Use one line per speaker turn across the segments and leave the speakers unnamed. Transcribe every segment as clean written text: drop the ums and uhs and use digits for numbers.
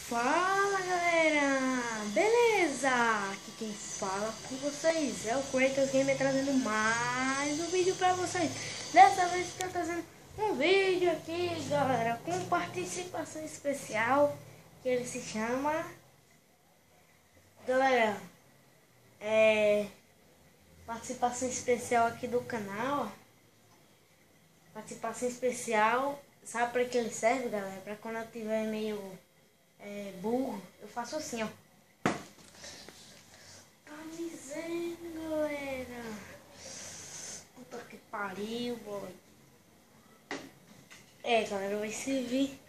Fala galera, beleza? Aqui quem fala com vocês é o Kratos Gamer trazendo mais um vídeo pra vocês. Dessa vez estou trazendo um vídeo aqui, galera, com participação especial, que ele se chama, galera, participação especial aqui do canal. Participação especial, sabe para que ele serve, galera? Para quando eu tiver meio burro, eu faço assim, ó. Tá me dizendo, galera. Puta que pariu, boy. Galera, vai servir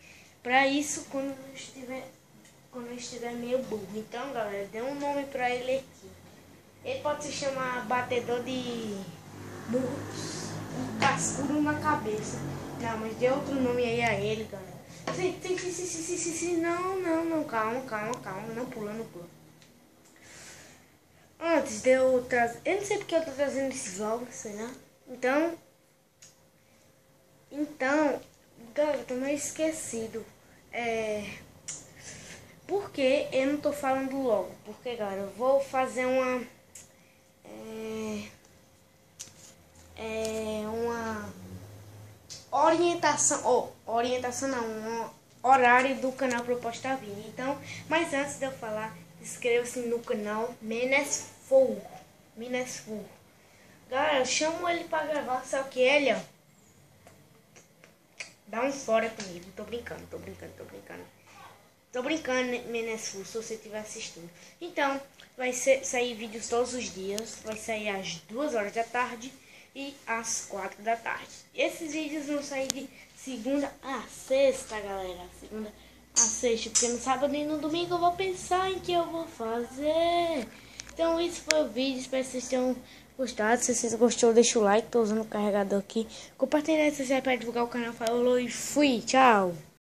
pra isso quando eu estiver meio burro. Então, galera, dê um nome pra ele aqui. Ele pode se chamar batedor de burros, um cascudo na cabeça. Não, mas dê outro nome aí a ele, galera. Sim. Não, calma, não pula. Antes de eu trazer, eu não sei porque eu tô trazendo esse vlog, sei lá. Então, galera, eu tô meio esquecido. Por que eu não tô falando logo? Porque, galera, eu vou fazer uma orientação não, um horário do canal para eu postar vídeo. Então, mas antes de eu falar, inscreva-se no canal Menesful. Galera, eu chamo ele para gravar, só que ele, ó, dá um fora comigo. Tô brincando, Menesful, se você estiver assistindo. Então, vai sair vídeos todos os dias. Vai sair às 2 horas da tarde e às 4 da tarde. Esses vídeos vão sair de segunda a sexta, galera. Segunda a sexta, porque no sábado e no domingo eu vou pensar em que eu vou fazer. Então esse foi o vídeo, espero que vocês tenham gostado. Se vocês gostaram, deixa o like, tô usando o carregador aqui. Compartilha se você para divulgar o canal. Falou e fui, tchau!